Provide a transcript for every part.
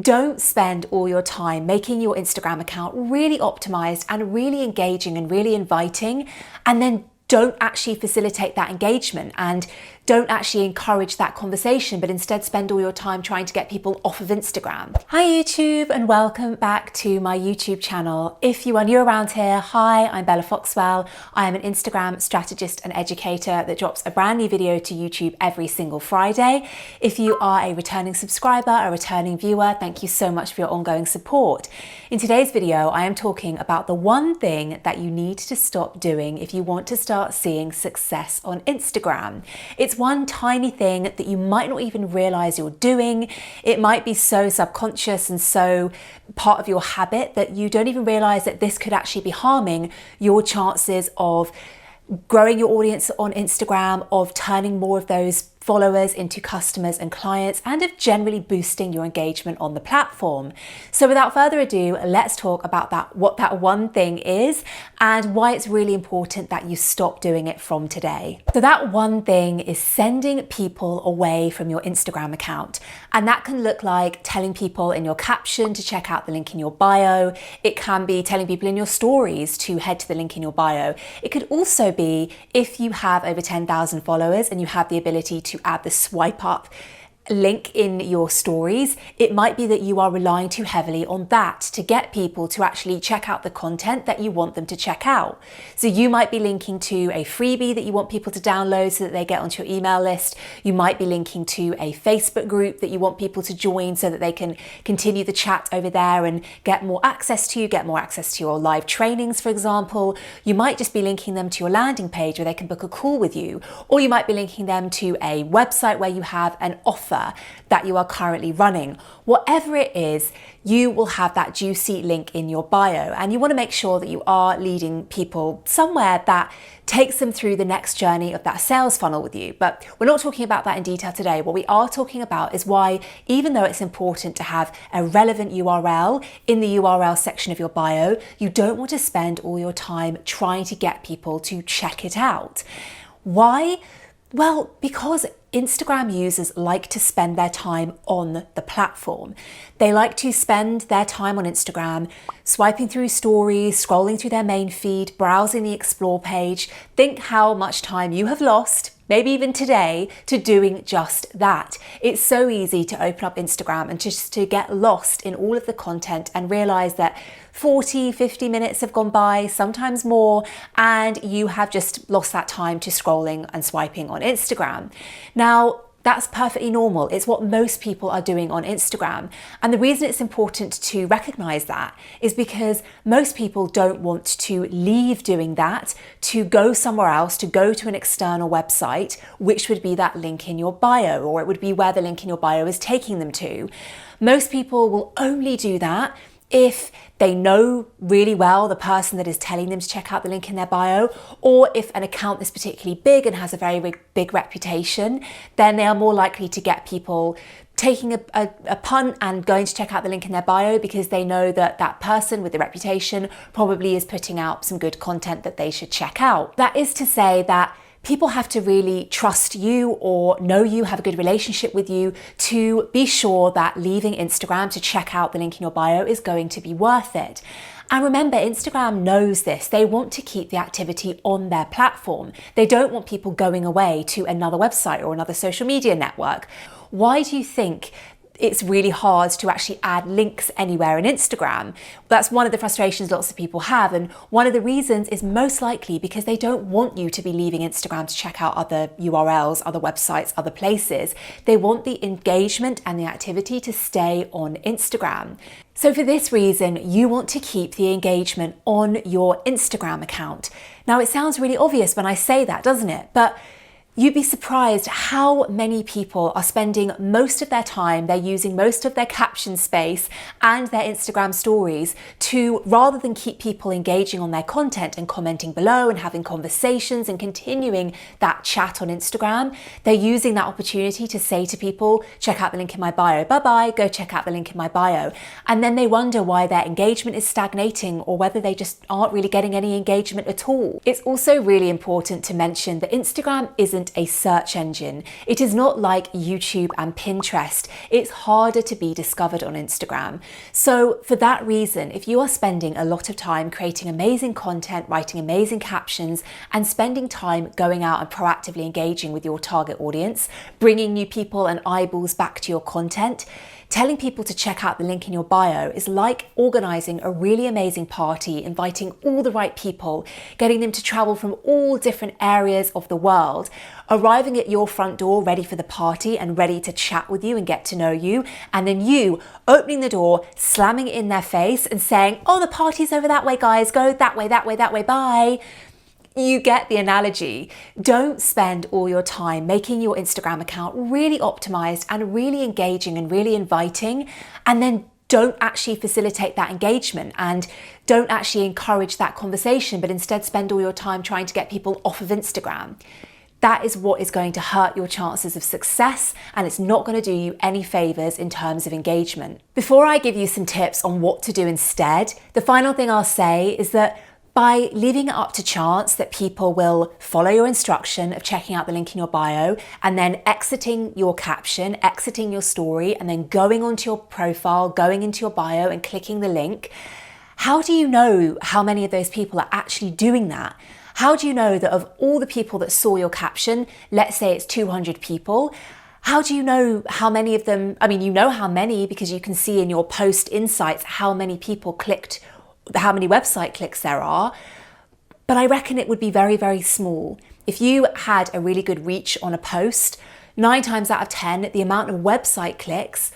Don't spend all your time making your Instagram account really optimized and really engaging and really inviting, and then don't actually facilitate that engagement and don't actually encourage that conversation, but instead spend all your time trying to get people off of Instagram. Hi YouTube, and welcome back to my YouTube channel. If you are new around here, hi, I'm Bella Foxwell. I am an Instagram strategist and educator that drops a brand new video to YouTube every single Friday. If you are a returning subscriber, a returning viewer, thank you so much for your ongoing support. In today's video, I am talking about the one thing that you need to stop doing if you want to start seeing success on Instagram. It's one tiny thing that you might not even realize you're doing. It might be so subconscious and so part of your habit that you don't even realize that this could actually be harming your chances of growing your audience on Instagram, of turning more of those followers into customers and clients, and of generally boosting your engagement on the platform. So without further ado, let's talk about what that one thing is and why it's really important that you stop doing it from today. So that one thing is sending people away from your Instagram account. And that can look like telling people in your caption to check out the link in your bio. It can be telling people in your stories to head to the link in your bio. It could also be if you have over 10,000 followers and you have the ability to add the swipe up link in your stories, it might be that you are relying too heavily on that to get people to actually check out the content that you want them to check out. So you might be linking to a freebie that you want people to download so that they get onto your email list. You might be linking to a Facebook group that you want people to join so that they can continue the chat over there and get more access to your live trainings, for example. You might just be linking them to your landing page where they can book a call with you, or you might be linking them to a website where you have an offer that you are currently running. Whatever it is, you will have that juicy link in your bio, and you want to make sure that you are leading people somewhere that takes them through the next journey of that sales funnel with you. But we're not talking about that in detail today. What we are talking about is why, even though it's important to have a relevant URL in the URL section of your bio, you don't want to spend all your time trying to get people to check it out. Why? Well, because Instagram users like to spend their time on the platform. They like to spend their time on Instagram, swiping through stories, scrolling through their main feed, browsing the explore page. Think how much time you have lost, maybe even today, to doing just that. It's so easy to open up Instagram and just to get lost in all of the content and realize that 40, 50 minutes have gone by, sometimes more, and you have just lost that time to scrolling and swiping on Instagram. Now, that's perfectly normal. It's what most people are doing on Instagram. And the reason it's important to recognize that is because most people don't want to leave doing that to go somewhere else, to go to an external website, which would be that link in your bio, or it would be where the link in your bio is taking them to. Most people will only do that if they know really well the person that is telling them to check out the link in their bio, or if an account is particularly big and has a very big reputation, then they are more likely to get people taking a punt and going to check out the link in their bio because they know that that person with the reputation probably is putting out some good content that they should check out. That is to say that people have to really trust you or know you, have a good relationship with you to be sure that leaving Instagram to check out the link in your bio is going to be worth it. And remember, Instagram knows this. They want to keep the activity on their platform. They don't want people going away to another website or another social media network. Why do you think it's really hard to actually add links anywhere in Instagram? That's one of the frustrations lots of people have. And one of the reasons is most likely because they don't want you to be leaving Instagram to check out other URLs, other websites, other places. They want the engagement and the activity to stay on Instagram. So for this reason, you want to keep the engagement on your Instagram account. Now, it sounds really obvious when I say that, doesn't it? But you'd be surprised how many people are spending most of their time, they're using most of their caption space and their Instagram stories to, rather than keep people engaging on their content and commenting below and having conversations and continuing that chat on Instagram, they're using that opportunity to say to people, check out the link in my bio, bye-bye, go check out the link in my bio. And then they wonder why their engagement is stagnating or whether they just aren't really getting any engagement at all. It's also really important to mention that Instagram isn't isn't a search engine. It is not like YouTube and Pinterest. It's harder to be discovered on Instagram. So for that reason, if you are spending a lot of time creating amazing content, writing amazing captions, and spending time going out and proactively engaging with your target audience, bringing new people and eyeballs back to your content, telling people to check out the link in your bio is like organizing a really amazing party, inviting all the right people, getting them to travel from all different areas of the world, arriving at your front door ready for the party and ready to chat with you and get to know you, and then you opening the door, slamming it in their face and saying, "Oh, the party's over that way, guys, go that way, that way, that way, bye." You get the analogy. Don't spend all your time making your Instagram account really optimized and really engaging and really inviting, and then don't actually facilitate that engagement and don't actually encourage that conversation, but instead spend all your time trying to get people off of Instagram. That is what is going to hurt your chances of success, and it's not going to do you any favors in terms of engagement. Before I give you some tips on what to do instead, the final thing I'll say is that by leaving it up to chance that people will follow your instruction of checking out the link in your bio and then exiting your caption, exiting your story, and then going onto your profile, going into your bio and clicking the link, how do you know how many of those people are actually doing that? How do you know that of all the people that saw your caption, let's say it's 200 people, how do you know how many of them, you know how many because you can see in your post insights how many people clicked, how many website clicks there are, but I reckon it would be very, very small. If you had a really good reach on a post, 9 times out of 10, the amount of website clicks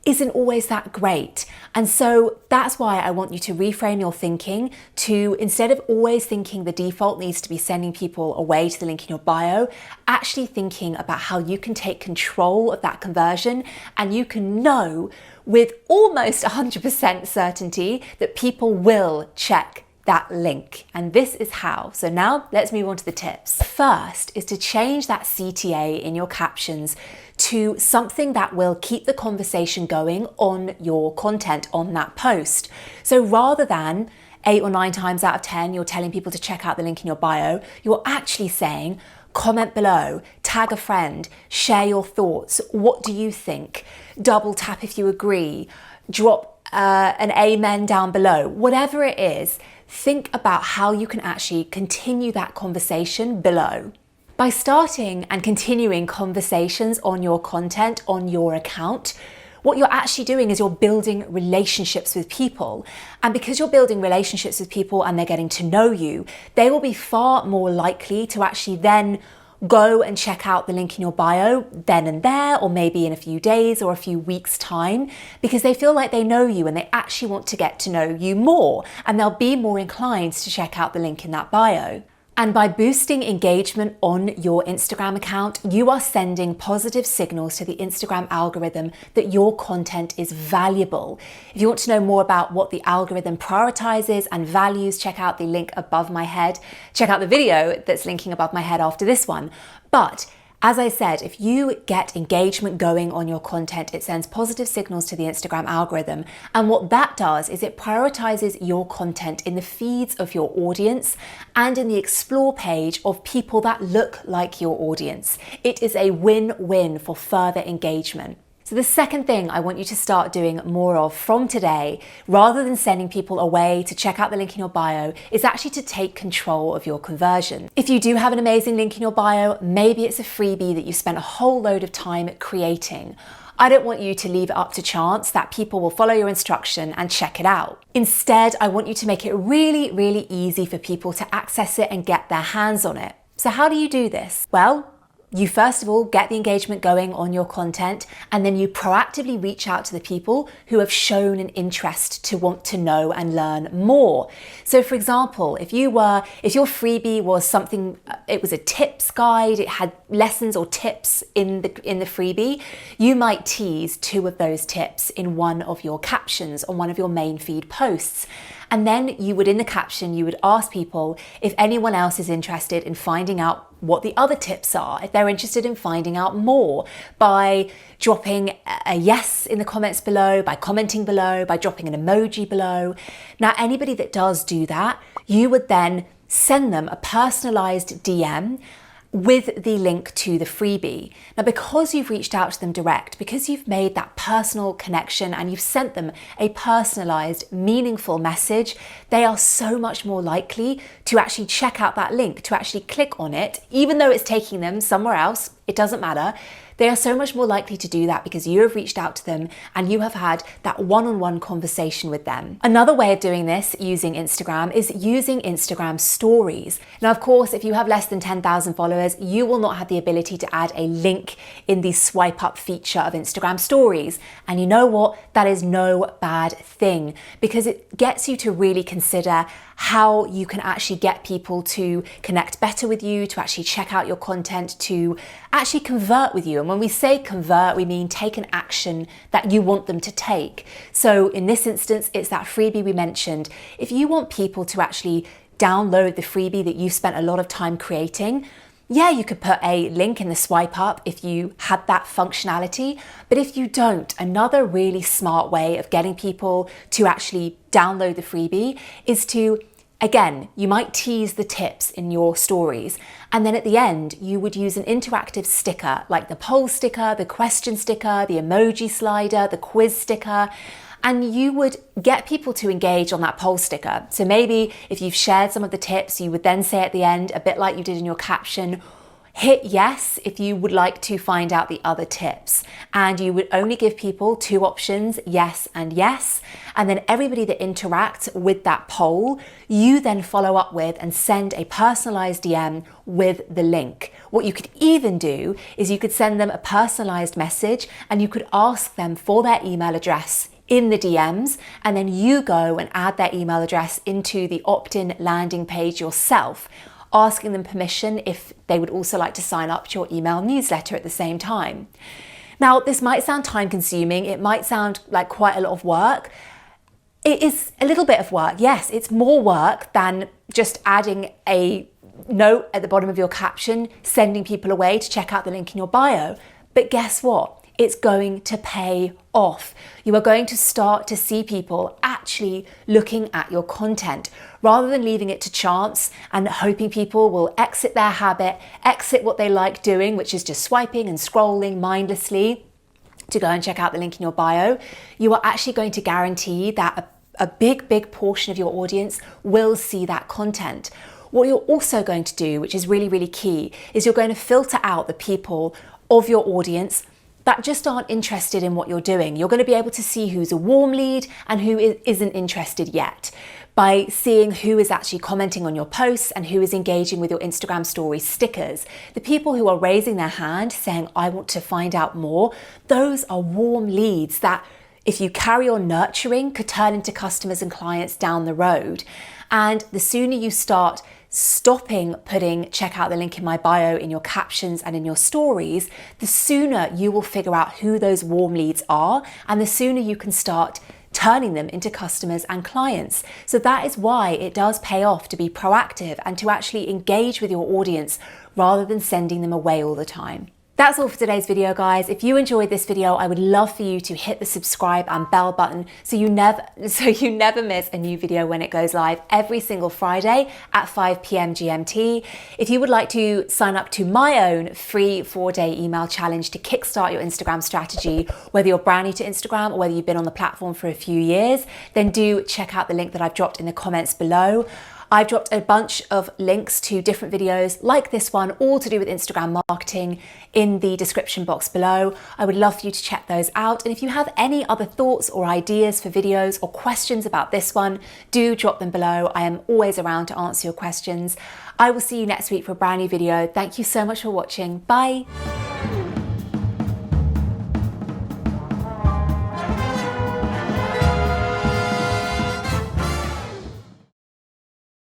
isn't always that great. And so that's why I want you to reframe your thinking to, instead of always thinking the default needs to be sending people away to the link in your bio, actually thinking about how you can take control of that conversion, and you can know with almost 100% certainty that people will check that link. And this is how. So now let's move on to the tips. First is to change that CTA in your captions to something that will keep the conversation going on your content on that post. So rather than 8 or 9 times out of 10, you're telling people to check out the link in your bio, you're actually saying, comment below, tag a friend, share your thoughts. What do you think? Double tap if you agree, drop an amen down below. Whatever it is, think about how you can actually continue that conversation below. By starting and continuing conversations on your content, on your account, what you're actually doing is you're building relationships with people. And because you're building relationships with people and they're getting to know you, they will be far more likely to actually then go and check out the link in your bio then and there, or maybe in a few days or a few weeks' time, because they feel like they know you and they actually want to get to know you more, and they'll be more inclined to check out the link in that bio. And by boosting engagement on your Instagram account, you are sending positive signals to the Instagram algorithm that your content is valuable. If you want to know more about what the algorithm prioritizes and values, check out the link above my head. Check out the video that's linking above my head after this one. But as I said, if you get engagement going on your content, it sends positive signals to the Instagram algorithm. And what that does is it prioritizes your content in the feeds of your audience and in the explore page of people that look like your audience. It is a win-win for further engagement. So the second thing I want you to start doing more of from today, rather than sending people away to check out the link in your bio, is actually to take control of your conversion. If you do have an amazing link in your bio, maybe it's a freebie that you spent a whole load of time creating. I don't want you to leave it up to chance that people will follow your instruction and check it out. Instead, I want you to make it really, really easy for people to access it and get their hands on it. So how do you do this? Well, you first of all get the engagement going on your content, and then you proactively reach out to the people who have shown an interest to want to know and learn more. So for example, if your freebie was something, it was a tips guide, it had lessons or tips in the freebie, you might tease 2 of those tips in one of your captions on one of your main feed posts. And then you would, in the caption, you would ask people if anyone else is interested in finding out what the other tips are, if they're interested in finding out more, by dropping a yes in the comments below, by commenting below, by dropping an emoji below. Now, anybody that does do that, you would then send them a personalized DM with the link to the freebie. Now, because you've reached out to them direct, because you've made that personal connection and you've sent them a personalized, meaningful message, they are so much more likely to actually check out that link, to actually click on it, even though it's taking them somewhere else, it doesn't matter. They are so much more likely to do that because you have reached out to them and you have had that one-on-one conversation with them. Another way of doing this using Instagram is using Instagram stories. Now, of course, if you have less than 10,000 followers, you will not have the ability to add a link in the swipe up feature of Instagram stories. And you know what? That is no bad thing because it gets you to really consider how you can actually get people to connect better with you, to actually check out your content, to actually convert with you. And when we say convert, we mean take an action that you want them to take. So in this instance, it's that freebie we mentioned. If you want people to actually download the freebie that you've spent a lot of time creating, yeah, you could put a link in the swipe up if you had that functionality, but if you don't, another really smart way of getting people to actually download the freebie is to, again, you might tease the tips in your stories, and then at the end, you would use an interactive sticker like the poll sticker, the question sticker, the emoji slider, the quiz sticker, and you would get people to engage on that poll sticker. So maybe if you've shared some of the tips, you would then say at the end, a bit like you did in your caption, hit yes if you would like to find out the other tips. And you would only give people two options, yes and yes. And then everybody that interacts with that poll, you then follow up with and send a personalized DM with the link. What you could even do is you could send them a personalized message and you could ask them for their email address in the DMs, and then you go and add their email address into the opt-in landing page yourself, asking them permission if they would also like to sign up to your email newsletter at the same time. Now, this might sound time consuming, it might sound like quite a lot of work. It is a little bit of work, yes, it's more work than just adding a note at the bottom of your caption, sending people away to check out the link in your bio. But guess what? It's going to pay off. You are going to start to see people actually looking at your content rather than leaving it to chance and hoping people will exit their habit, exit what they like doing, which is just swiping and scrolling mindlessly to go and check out the link in your bio. You are actually going to guarantee that a big portion of your audience will see that content. What you're also going to do, which is really key, is you're going to filter out the people of your audience that just aren't interested in what you're doing. You're going to be able to see who's a warm lead and who isn't interested yet by seeing who is actually commenting on your posts and who is engaging with your Instagram story stickers. The people who are raising their hand saying, I want to find out more, those are warm leads that if you carry on nurturing could turn into customers and clients down the road. And the sooner you start stopping putting check out the link in my bio in your captions and in your stories, the sooner you will figure out who those warm leads are and the sooner you can start turning them into customers and clients. So that is why it does pay off to be proactive and to actually engage with your audience rather than sending them away all the time. That's all for today's video, guys. If you enjoyed this video, I would love for you to hit the subscribe and bell button so you never miss a new video when it goes live every single Friday at 5 p.m. GMT. If you would like to sign up to my own free 4-day email challenge to kickstart your Instagram strategy, whether you're brand new to Instagram or whether you've been on the platform for a few years, then do check out the link that I've dropped in the comments below. I've dropped a bunch of links to different videos like this one, all to do with Instagram marketing, in the description box below. I would love for you to check those out. And if you have any other thoughts or ideas for videos or questions about this one, do drop them below. I am always around to answer your questions. I will see you next week for a brand new video. Thank you so much for watching. Bye.